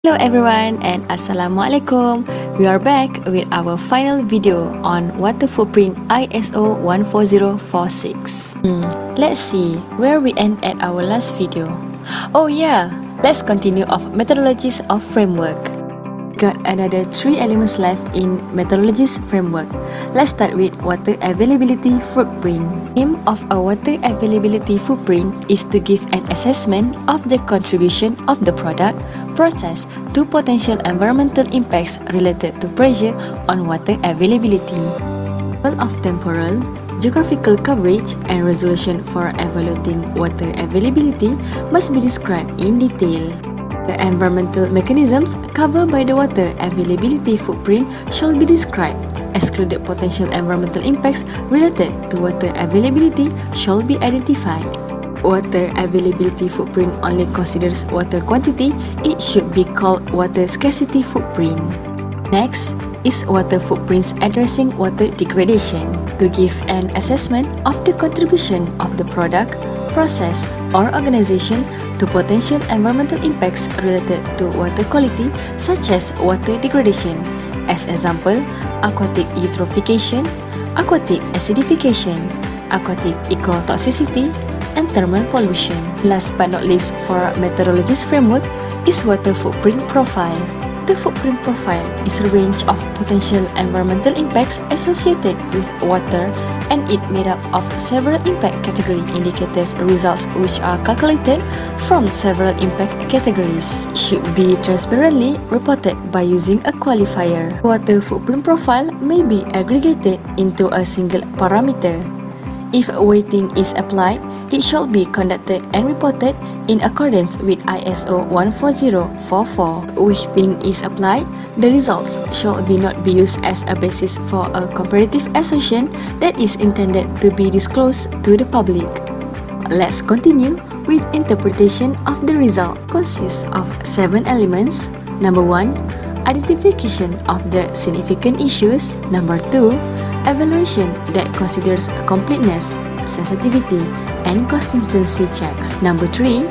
Hello everyone and Assalamualaikum. We are back with our final video on water footprint ISO 14046. Let's see where we end at our last video. Oh yeah, let's continue of methodologies of framework. Got another 3 elements left in methodologies framework. Let's start with water availability footprint. Aim of a water availability footprint is to give an assessment of the contribution of the product, process to potential environmental impacts related to pressure on water availability. Level of temporal, geographical coverage and resolution for evaluating water availability must be described in detail. The environmental mechanisms covered by the water availability footprint shall be described. Excluded potential environmental impacts related to water availability shall be identified. Water availability footprint only considers water quantity. It should be called water scarcity footprint. Next is water footprints addressing water degradation. To give an assessment of the contribution of the product, process or organization to potential environmental impacts related to water quality such as water degradation. As example, aquatic eutrophication, aquatic acidification, aquatic ecotoxicity, and thermal pollution. Last but not least for methodologies framework is water footprint profile. The footprint profile is a range of potential environmental impacts associated with water and it made up of several impact category indicators results which are calculated from several impact categories. Should be transparently reported by using a qualifier. Water footprint profile may be aggregated into a single parameter. If weighting is applied, it shall be conducted and reported in accordance with ISO 14044. Weighting is applied, the results shall not be used as a basis for a comparative assertion that is intended to be disclosed to the public. Let's continue with interpretation of the result. Consists of 7 elements. Number 1, identification of the significant issues. Number 2, evaluation that considers completeness, sensitivity, and consistency checks. Number 3,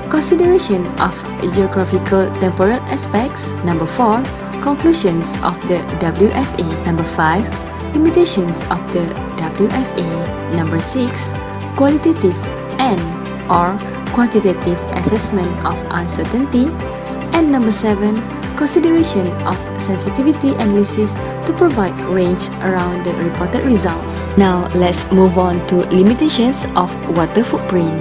consideration of geographical temporal aspects. Number 4, conclusions of the WFA. Number 5, limitations of the WFA. Number 6, qualitative and or quantitative assessment of uncertainty. And number 7, consideration of sensitivity analysis to provide range around the reported results. Now, let's move on to limitations of water footprint.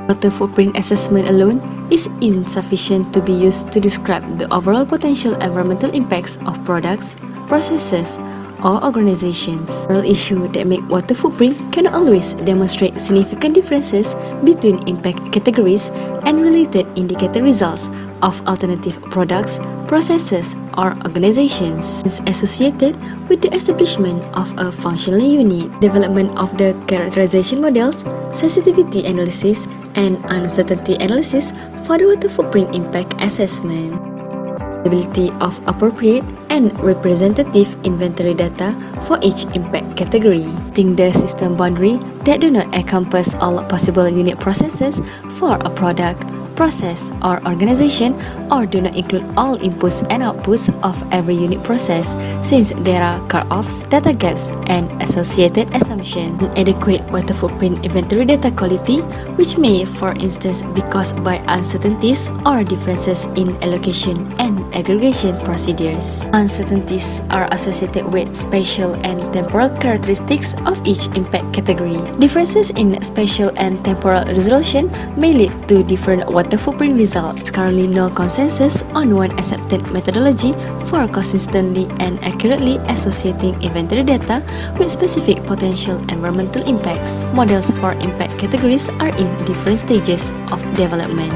Water footprint assessment alone is insufficient to be used to describe the overall potential environmental impacts of products, processes, or organizations. Several issues that make water footprint cannot always demonstrate significant differences between impact categories and related indicator results of alternative products, processes, or organizations. It's associated with the establishment of a functional unit, development of the characterization models, sensitivity analysis, and uncertainty analysis for the water footprint impact assessment. Ability of appropriate and representative inventory data for each impact category. Setting the system boundary that do not encompass all possible unit processes for a product, process, or organization, or do not include all inputs and outputs of every unit process, since there are cut-offs, data gaps, and associated assumptions. Inadequate water footprint inventory data quality, which may, for instance, be caused by uncertainties or differences in allocation and aggregation procedures. Uncertainties are associated with spatial and temporal characteristics of each impact category. Differences in spatial and temporal resolution may lead to different water footprint results. Currently no consensus on one accepted methodology for consistently and accurately associating inventory data with specific potential environmental impacts. Models for impact categories are in different stages of development.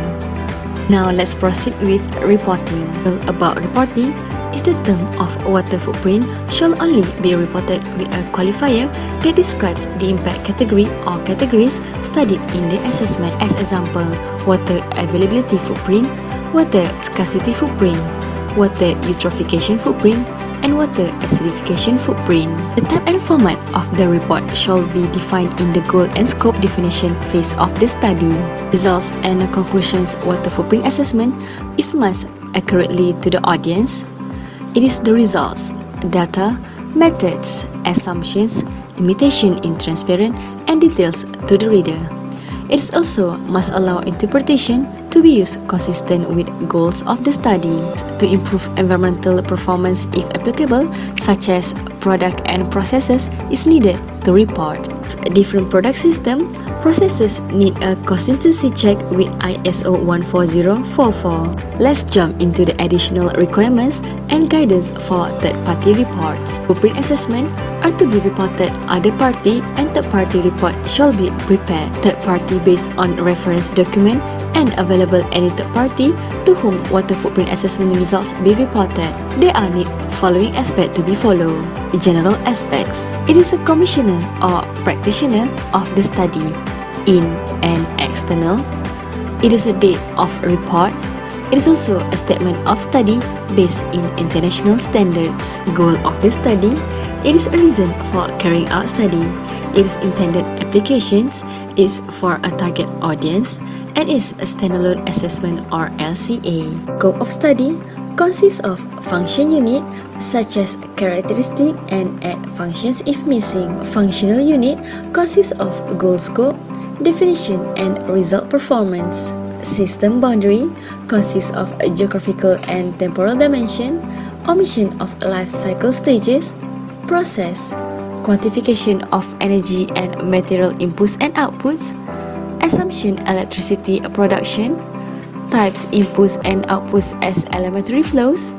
Now let's proceed with reporting. About reporting is the term of water footprint shall only be reported with a qualifier that describes the impact category or categories studied in the assessment. As example, water availability footprint, water scarcity footprint, water eutrophication footprint, and water acidification footprint. The type and format of the report shall be defined in the goal and scope definition phase of the study. Results and conclusions water footprint assessment is must accurately to the audience. It is the results, data, methods, assumptions, limitation in transparent and details to the reader. It is also must allow interpretation to be used consistent with goals of the study to improve environmental performance if applicable, such as product and processes is needed to report. Different product system processes need a consistency check with ISO 14044. Let's jump into the additional requirements and guidance for third-party reports. Footprint assessment are to be reported other party and third-party report shall be prepared. Third-party based on reference document and available any third party to whom water footprint assessment results be reported. There are need following aspects to be followed. General aspects. It is a commissioner or practitioner of the study, in and external. It is a date of report. It is also a statement of study based in international standards. Goal of the study. It is a reason for carrying out study. It is intended applications. Is for a target audience and is a standalone assessment or LCA. Scope of study consists of function unit such as characteristic and add functions if missing. Functional unit consists of goal scope, definition and result performance. System boundary consists of geographical and temporal dimension, omission of life cycle stages, process, quantification of energy and material inputs and outputs, assumption electricity production, types inputs and outputs as elementary flows,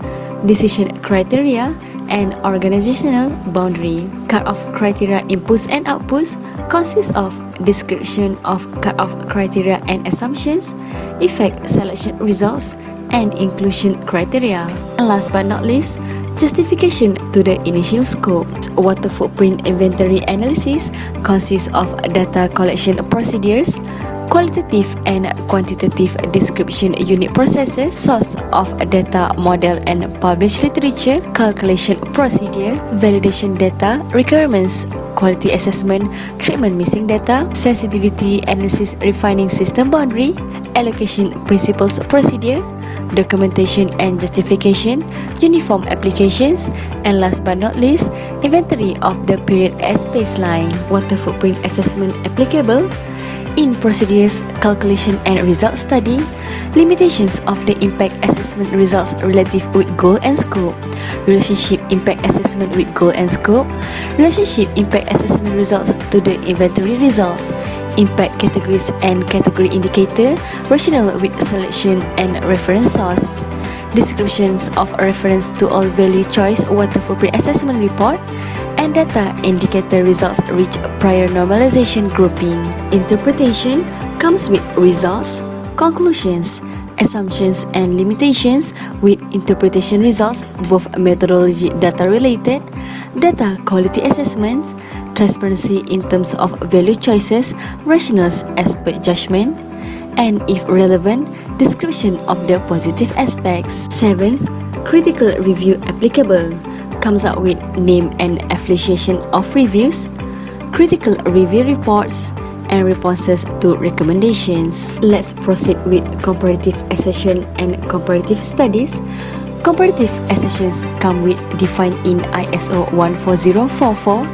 decision criteria, and organizational boundary. Cut-off criteria inputs and outputs consists of description of cut-off criteria and assumptions, effect selection results, and inclusion criteria. And last but not least, justification to the initial scope. Water footprint inventory analysis consists of data collection procedures, qualitative and quantitative description unit processes, source of data model and published literature, calculation procedure, validation data, requirements, quality assessment, treatment missing data, sensitivity analysis refining system boundary, allocation principles procedure, documentation and justification, uniform applications, and last but not least, inventory of the period as baseline. Water footprint assessment applicable in procedures, calculation and result study, limitations of the impact assessment results relative with goal and scope, relationship impact assessment with goal and scope, relationship impact assessment results to the inventory results, impact categories and category indicator, rationale with selection and reference source, descriptions of reference to all value choice water footprint assessment report, and data indicator results reach prior normalization grouping. Interpretation comes with results, conclusions, assumptions and limitations with interpretation results, both methodology data related, data quality assessments, transparency in terms of value choices, rationales as per judgment, and if relevant, description of the positive aspects. 7th, critical review applicable comes out with name and affiliation of reviews, critical review reports, and responses to recommendations. Let's proceed with comparative accession and comparative studies. Comparative accessions come with defined in ISO 14044,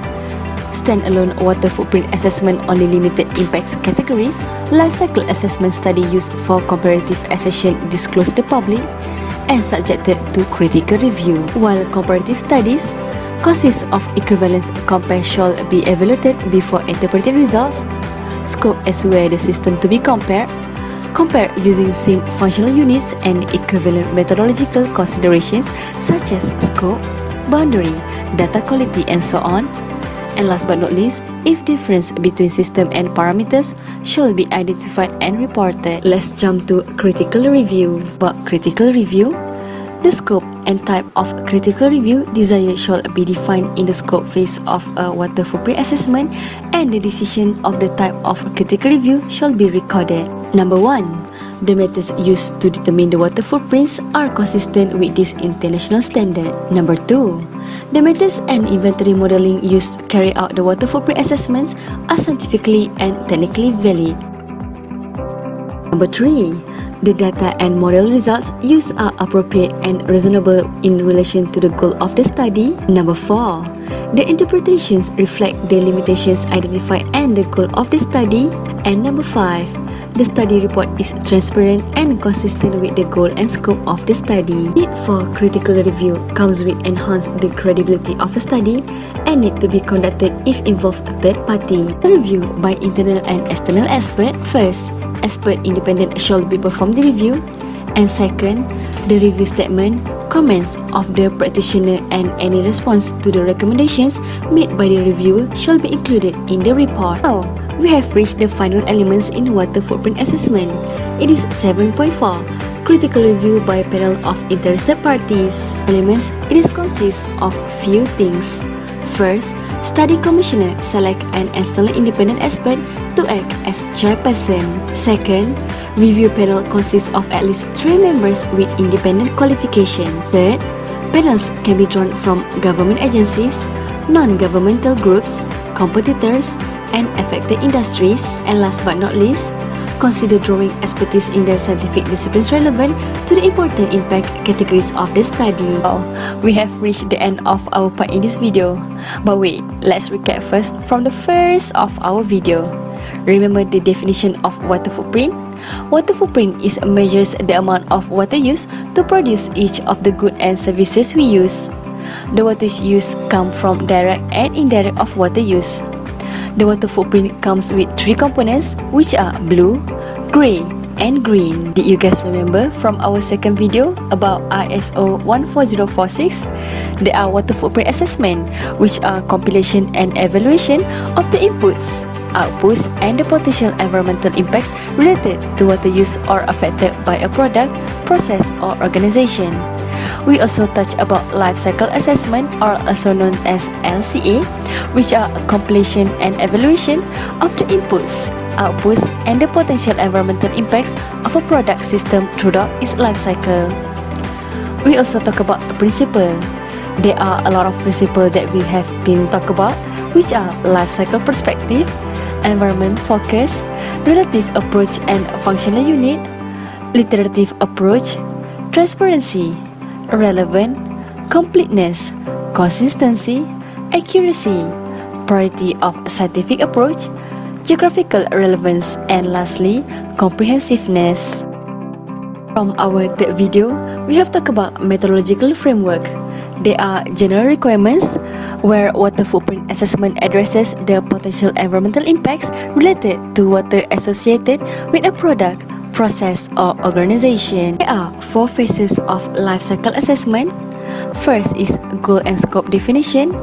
standalone water footprint assessment only limited impacts categories, life cycle assessment study used for comparative accession disclosed to the public, and subjected to critical review, while comparative studies consist of equivalence compare shall be evaluated before interpreting results, scope as where the system to be compared using same functional units and equivalent methodological considerations such as scope, boundary, data quality and so on. And last but not least, if difference between system and parameters shall be identified and reported. Let's jump to critical review. About critical review, the scope and type of critical review desired shall be defined in the scope phase of a water footprint assessment, and the decision of the type of critical review shall be recorded. Number 1. The methods used to determine the water footprints are consistent with this international standard. Number 2. The methods and inventory modeling used to carry out the water footprint assessments are scientifically and technically valid. Number 3. The data and model results used are appropriate and reasonable in relation to the goal of the study. Number 4. The interpretations reflect the limitations identified and the goal of the study. And number 5. The study report is transparent and consistent with the goal and scope of the study. Need for critical review comes with enhance the credibility of a study and need to be conducted if involve a third party. Review by internal and external expert. First, expert independent shall be performed the review. And second, the review statement, comments of the practitioner and any response to the recommendations made by the reviewer shall be included in the report. Now, we have reached the final elements in water footprint assessment. It is 7.4. Critical review by panel of interested parties. Elements, it is consists of few things. First, study commissioner select an external independent expert to act as chairperson. Second, review panel consists of at least 3 members with independent qualifications. Third, panels can be drawn from government agencies, non-governmental groups, competitors, and affected industries. And last but not least, consider drawing expertise in the scientific disciplines relevant to the important impact categories of the study. We have reached the end of our part in this video. But wait, let's recap first from the first of our video. Remember the definition of water footprint? Water footprint is measures the amount of water used to produce each of the goods and services we use. The water use come from direct and indirect of water use. The water footprint comes with 3 components, which are blue, grey, and green. Did you guys remember from our second video about ISO 14046? There are water footprint assessment, which are compilation and evaluation of the inputs, outputs, and the potential environmental impacts related to water use or affected by a product, process, or organization. We also touch about life cycle assessment, or also known as LCA, which are a compilation and evaluation of the inputs, outputs, and the potential environmental impacts of a product system throughout its life cycle. We also talk about a principle. There are a lot of principles that we have been talk about, which are life cycle perspective, environment focus, relative approach and functional unit, iterative approach, transparency, relevant, completeness, consistency, accuracy, priority of scientific approach, geographical relevance, and lastly, comprehensiveness. From our third video, we have talked about methodological framework. There are general requirements where water footprint assessment addresses the potential environmental impacts related to water associated with a product, process, or organization. There are 4 phases of life cycle assessment. First is goal and scope definition.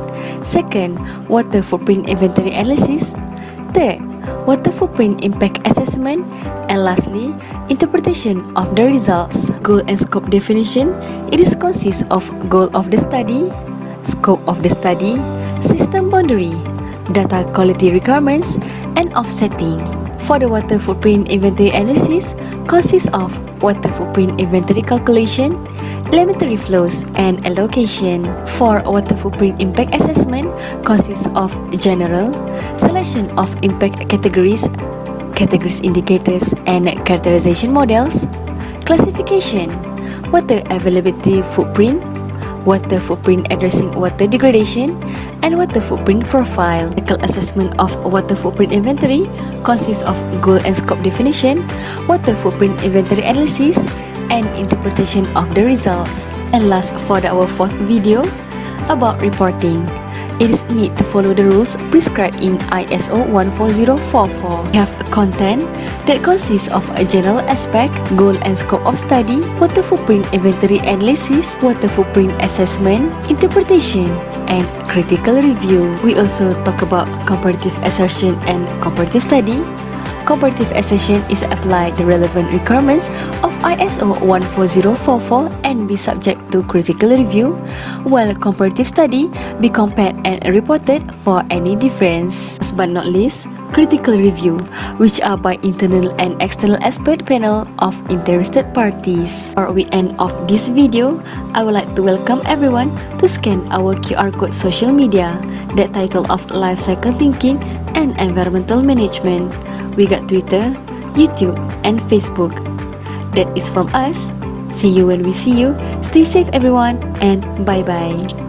Second, water footprint inventory analysis. Third, water footprint impact assessment. And lastly, interpretation of the results. Goal and scope definition, it is consists of goal of the study, scope of the study, system boundary, data quality requirements, and offsetting. For the water footprint inventory analysis, consists of water footprint inventory calculation, elementary flows, and allocation. For water footprint impact assessment, consists of general, selection of impact categories, indicators, and characterization models, classification, water availability footprint, water footprint addressing water degradation, and water footprint profile. Cycle assessment of water footprint inventory consists of goal and scope definition, water footprint inventory analysis, and interpretation of the results. And last, for our 4th video about reporting, it is need to follow the rules prescribed in ISO 14044. We have a content that consists of a general aspect, goal and scope of study, water footprint inventory analysis, water footprint assessment, interpretation, and critical review. We also talk about comparative assertion and comparative study. Comparative assertion is apply the relevant requirements of ISO 14044 and be subject to critical review, while comparative study be compared and reported for any difference. Last but not least, critical review, which are by internal and external expert panel of interested parties. Before we end off this video, I would like to welcome everyone to scan our QR code social media that title of Life Cycle Thinking and Environmental Management. We got Twitter, YouTube, and Facebook. That is from us. See you when we see you. Stay safe everyone, and bye bye.